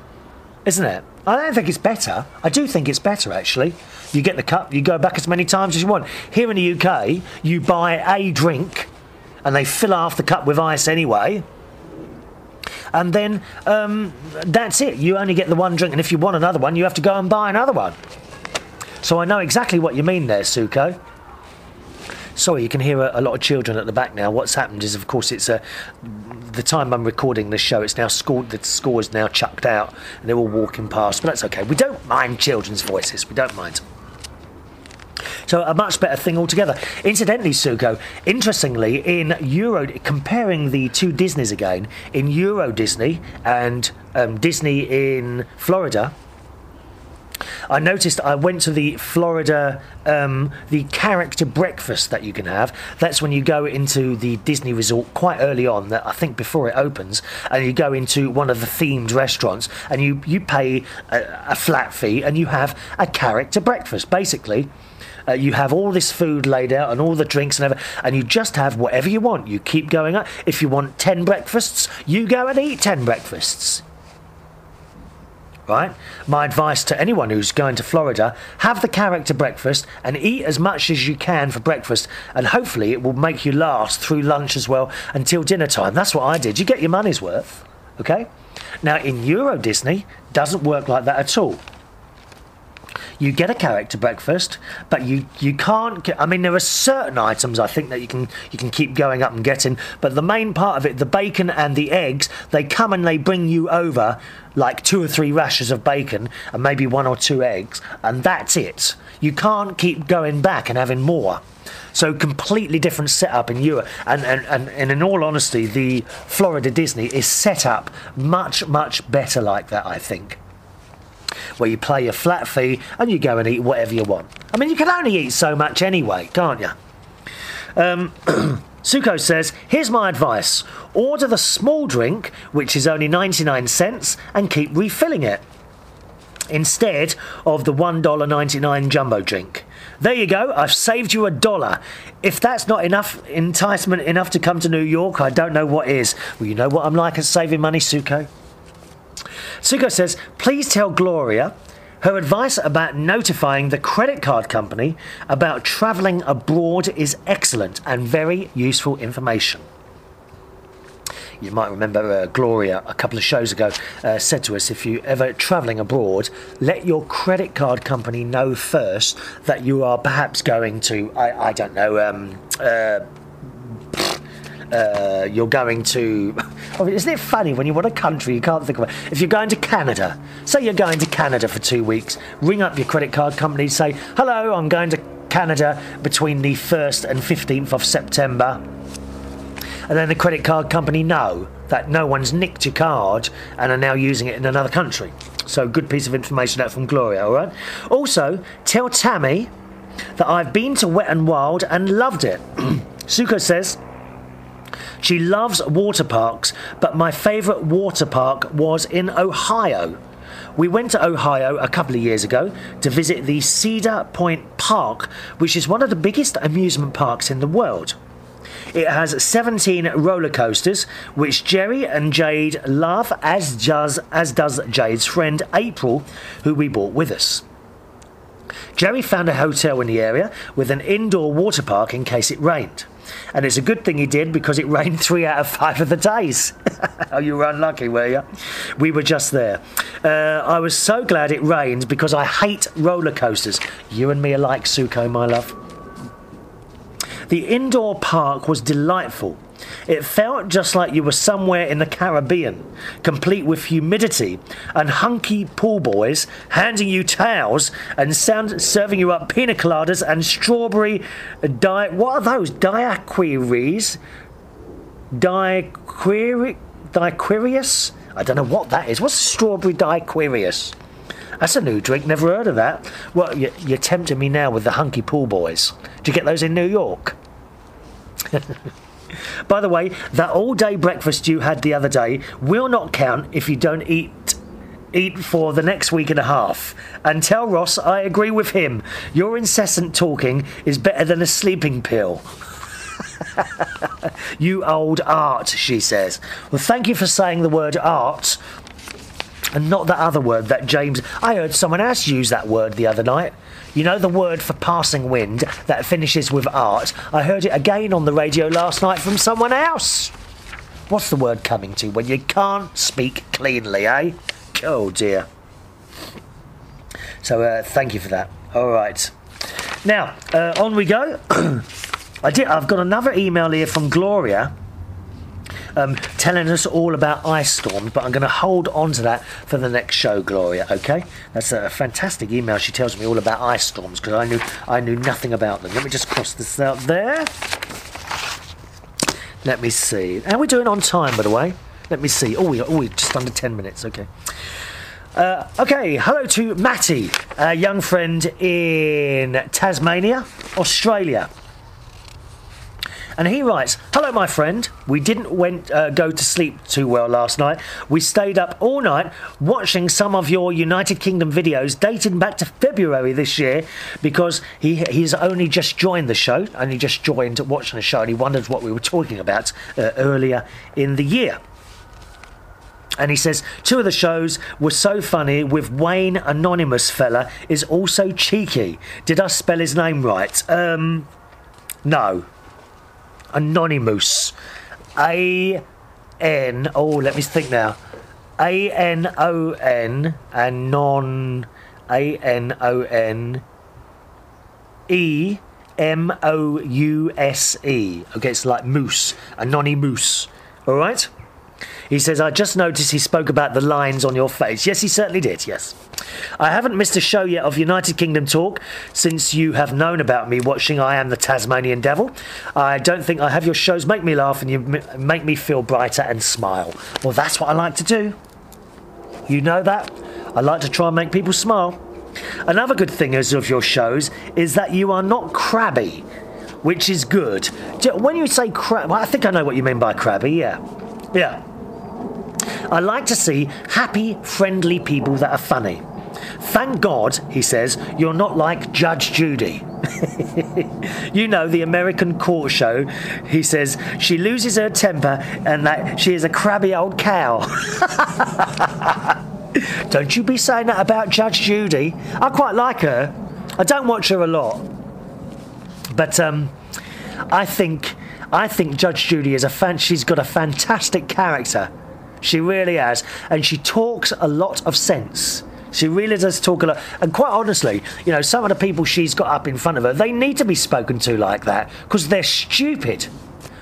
isn't it? I don't think it's better. I do think it's better, actually. You get the cup, you go back as many times as you want. Here in the UK, you buy a drink, and they fill half the cup with ice anyway. And then that's it. You only get the one drink, and if you want another one, you have to go and buy another one. So I know exactly what you mean there, Suko. Sorry, you can hear a lot of children at the back now. What's happened is, of course, it's the time I'm recording this show, it's now school. The school is now chucked out, and they're all walking past. But that's okay. We don't mind children's voices. We don't mind. So a much better thing altogether. Incidentally, Suko, interestingly, in comparing the two Disneys again, in Euro Disney and Disney in Florida, I noticed I went to the Florida, the character breakfast that you can have. That's when you go into the Disney resort quite early on, I think before it opens, and you go into one of the themed restaurants, and you pay a flat fee, and you have a character breakfast. Basically, you have all this food laid out and all the drinks and everything, and you just have whatever you want. You keep going up. If you want 10 breakfasts, you go and eat 10 breakfasts. Right? My advice to anyone who's going to Florida, have the character breakfast and eat as much as you can for breakfast, and hopefully it will make you last through lunch as well until dinner time. That's what I did. You get your money's worth. Okay? Now, in Euro Disney, doesn't work like that at all. You get a character breakfast, but you can't get, I mean, there are certain items I think that you can keep going up and getting, but the main part of it, the bacon and the eggs, they come and they bring you over like 2 or 3 rashers of bacon and maybe 1 or 2 eggs, and that's it. You can't keep going back and having more. So completely different setup in Europe, and in all honesty, the Florida Disney is set up much better like that, I think, where you pay your flat fee and you go and eat whatever you want. I mean, you can only eat so much anyway, can't you? Suko says, here's my advice. Order the small drink, which is only 99 cents, and keep refilling it, instead of the $1.99 jumbo drink. There you go, I've saved you $1. If that's not enough enticement enough to come to New York, I don't know what is. Well, you know what I'm like at saving money, Suko? Suko says, please tell Gloria her advice about notifying the credit card company about travelling abroad is excellent and very useful information. You might remember Gloria a couple of shows ago said to us, if you're ever travelling abroad, let your credit card company know first that you are perhaps going to, I don't know, you're going to... Oh, isn't it funny when you want a country you can't think of it? If you're going to Canada, say you're going to Canada for 2 weeks, ring up your credit card company, say, hello, I'm going to Canada between the 1st and 15th of September. And then the credit card company know that no one's nicked your card and are now using it in another country. So good piece of information out from Gloria, all right? Also, tell Tammy that I've been to Wet n Wild and loved it. Suko says she loves water parks, but my favourite water park was in Ohio. We went to Ohio a couple of years ago to visit the Cedar Point Park, which is one of the biggest amusement parks in the world. It has 17 roller coasters, which Jerry and Jade love, as does Jade's friend April, who we brought with us. Jerry found a hotel in the area with an indoor water park in case it rained. And it's a good thing he did, because it rained 3 out of 5 of the days. Oh, you were unlucky, were you? We were just there. I was so glad it rained, because I hate roller coasters. You and me alike, Suko, my love. The indoor park was delightful. It felt just like you were somewhere in the Caribbean, complete with humidity and hunky pool boys handing you towels and serving you up pina coladas and strawberry what are those? Daiquiris? Daiquirius? I don't know what that is. What's a strawberry daiquirius? That's a new drink, never heard of that. Well, you're tempting me now with the hunky pool boys. Do you get those in New York? By the way, that all-day breakfast you had the other day will not count if you don't eat for the next week and a half. And tell Ross I agree with him. Your incessant talking is better than a sleeping pill. You old art, she says. Well, thank you for saying the word art and not the other word that James... I heard someone else use that word the other night. You know, the word for passing wind that finishes with art? I heard it again on the radio last night from someone else. What's the word coming to when you can't speak cleanly, eh? Oh, dear. So, thank you for that. All right. Now, on we go. I've got another email here from Gloria telling us all about ice storms, but I'm going to hold on to that for the next show, Gloria, okay? That's a fantastic email. She tells me all about ice storms, because I knew nothing about them. Let me just cross this out there. Let me see. How are we doing on time, by the way? Let me see. Oh, we're just under 10 minutes, okay. Okay, hello to Matty, a young friend in Tasmania, Australia. And he writes, hello, my friend. We didn't go to sleep too well last night. We stayed up all night watching some of your United Kingdom videos dating back to February this year, because he's only just joined the show, only just joined watching the show, and he wondered what we were talking about earlier in the year. And he says, 2 of the shows were so funny, with Wayne Anonymous fella is also cheeky. Did I spell his name right? No. Anonymous. A-N... Oh, let me think now. A-N-O-N and A-N-O-N-E-M-O-U-S-E. Okay, it's like moose, a nonny moose. All right? He says, I just noticed he spoke about the lines on your face. Yes, he certainly did, yes. I haven't missed a show yet of United Kingdom Talk since you have known about me watching I Am the Tasmanian Devil. I don't think I have your shows make me laugh and you make me feel brighter and smile. Well, that's what I like to do. You know that? I like to try and make people smile. Another good thing of your shows is that you are not crabby, which is good. When you say crab, well, I think I know what you mean by crabby, yeah. Yeah. I like to see happy, friendly people that are funny. Thank God, he says, you're not like Judge Judy. You know, the American court show. He says, she loses her temper and that she is a crabby old cow. Don't you be saying that about Judge Judy. I quite like her. I don't watch her a lot. But I think Judge Judy is she's got a fantastic character. She really has. And she talks a lot of sense. She really does talk a lot. And quite honestly, you know, some of the people she's got up in front of her, they need to be spoken to like that because they're stupid.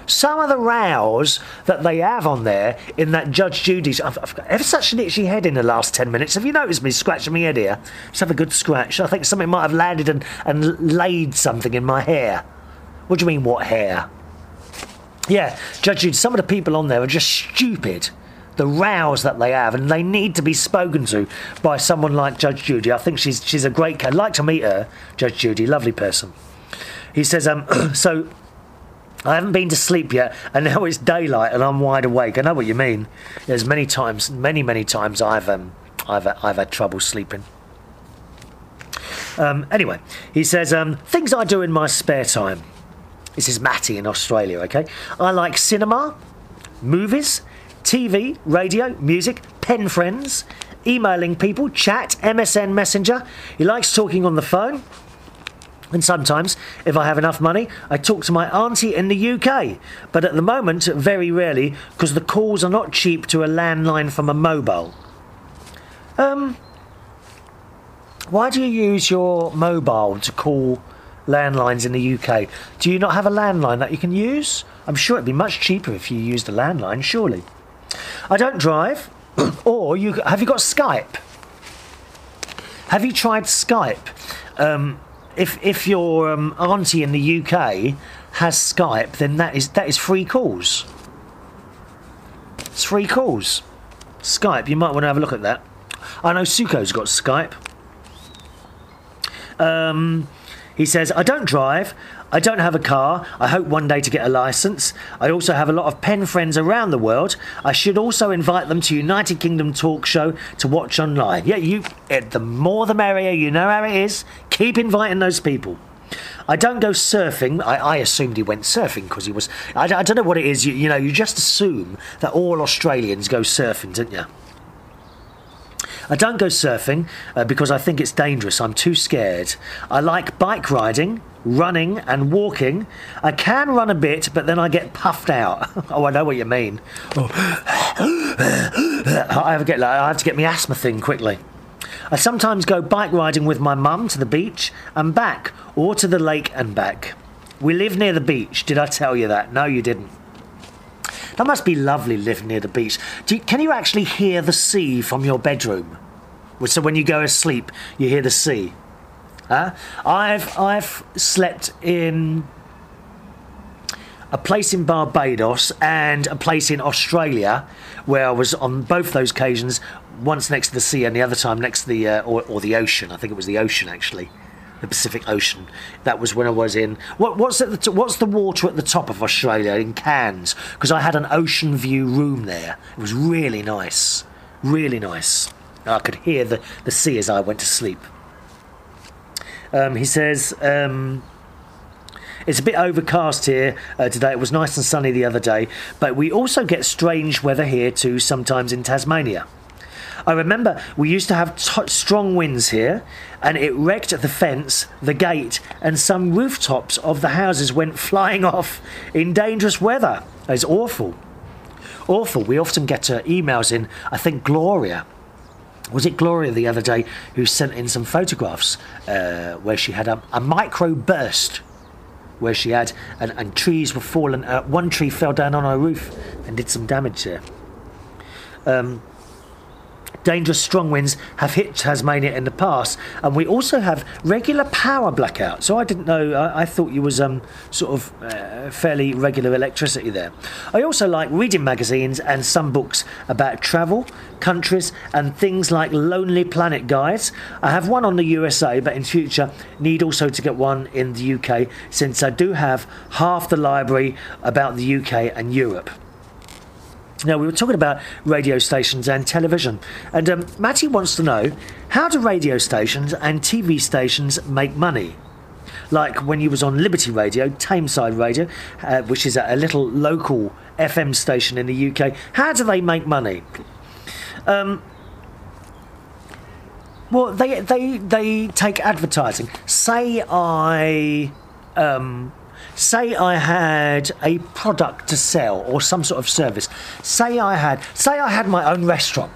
Some of the rows that they have on there in that Judge Judy's... I've got ever such an itchy head in the last 10 minutes. Have you noticed me scratching my head here? Just have a good scratch. I think something might have landed and laid something in my hair. What do you mean, what hair? Yeah, Judge Judy, some of the people on there are just stupid. The rows that they have, and they need to be spoken to by someone like Judge Judy. I think she's a great cat. I'd like to meet her, Judge Judy, lovely person. He says, so I haven't been to sleep yet, and now it's daylight, and I'm wide awake. I know what you mean. There's many times I've had trouble sleeping. Anyway, he says, things I do in my spare time. This is Matty in Australia, okay? I like cinema, movies, TV, radio, music, pen friends, emailing people, chat, MSN Messenger. He likes talking on the phone. And sometimes, if I have enough money, I talk to my auntie in the UK. But at the moment, very rarely, because the calls are not cheap to a landline from a mobile. Why do you use your mobile to call landlines in the UK? Do you not have a landline that you can use? I'm sure it'd be much cheaper if you used a landline, surely. I don't drive. Or have you got Skype? Have you tried Skype? If your auntie in the UK has Skype, then that is free calls. It's free calls. Skype, you might want to have a look at that. I know Suko's got Skype. He says, I don't drive. I don't have a car. I hope one day to get a licence. I also have a lot of pen friends around the world. I should also invite them to United Kingdom Talk Show to watch online. Yeah, the more the merrier. You know how it is. Keep inviting those people. I don't go surfing. I assumed he went surfing because he was... I don't know what it is. You know, you just assume that all Australians go surfing, don't you? I don't go surfing because I think it's dangerous. I'm too scared. I like bike riding, running and walking. I can run a bit, but then I get puffed out. Oh, I know what you mean. Oh. I have to get my asthma thing quickly. I sometimes go bike riding with my mum to the beach and back, or to the lake and back. We live near the beach. Did I tell you that? No, you didn't. That must be lovely living near the beach. Can you actually hear the sea from your bedroom? So when you go to sleep, you hear the sea. Huh? I've slept in a place in Barbados and a place in Australia where I was on both those occasions, once next to the sea and the other time next to the or the ocean. I think it was the ocean actually. The Pacific Ocean. That was when I was in... What's the water at the top of Australia? In Cairns. Because I had an ocean view room there. It was really nice. Really nice. I could hear the sea as I went to sleep. He says... it's a bit overcast here today. It was nice and sunny the other day. But we also get strange weather here too, sometimes in Tasmania. I remember we used to have strong winds here, and it wrecked the fence, the gate, and some rooftops of the houses went flying off in dangerous weather. It's awful. Awful. We often get emails in, I think Gloria Was it Gloria the other day who sent in some photographs where she had a micro burst, where she had, and trees were falling. One tree fell down on her roof and did some damage there. Dangerous strong winds have hit Tasmania in the past, and we also have regular power blackouts. So I didn't know. I thought you was sort of fairly regular electricity there. I also like reading magazines and some books about travel, countries, and things like Lonely Planet guides. I have one on the USA, but in future need also to get one in the UK, since I do have half the library about the UK and Europe. Now, we were talking about radio stations and television, and Matty wants to know, how do radio stations and TV stations make money? Like when you was on Liberty Radio, Tameside Radio, which is a little local FM station in the UK, how do they make money? Well, they take advertising. Say I had a product to sell or some sort of service. Say I had my own restaurant.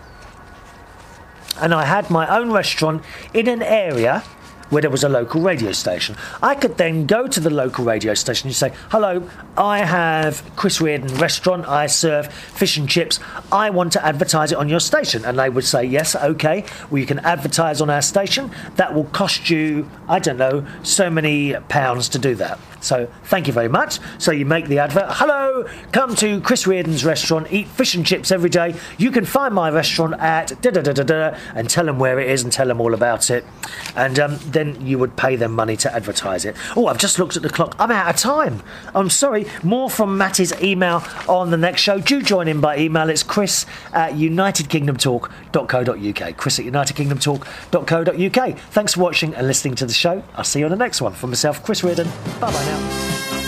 And I had my own restaurant in an area where there was a local radio station. I could then go to the local radio station and say, hello, I have Chris Reardon restaurant, I serve fish and chips, I want to advertise it on your station. And they would say, yes, okay, well, you can advertise on our station. That will cost you, I don't know, so many pounds to do that. So thank you very much. So you make the advert. Hello, come to Chris Reardon's restaurant, eat fish and chips every day. You can find my restaurant at da-da-da-da-da, and tell them where it is and tell them all about it. And then you would pay them money to advertise it. Oh, I've just looked at the clock. I'm out of time. I'm sorry. More from Matty's email on the next show. Do join in by email. It's chris@unitedkingdomtalk.co.uk. chris@unitedkingdomtalk.co.uk. Thanks for watching and listening to the show. I'll see you on the next one. From myself, Chris Reardon. Bye-bye now.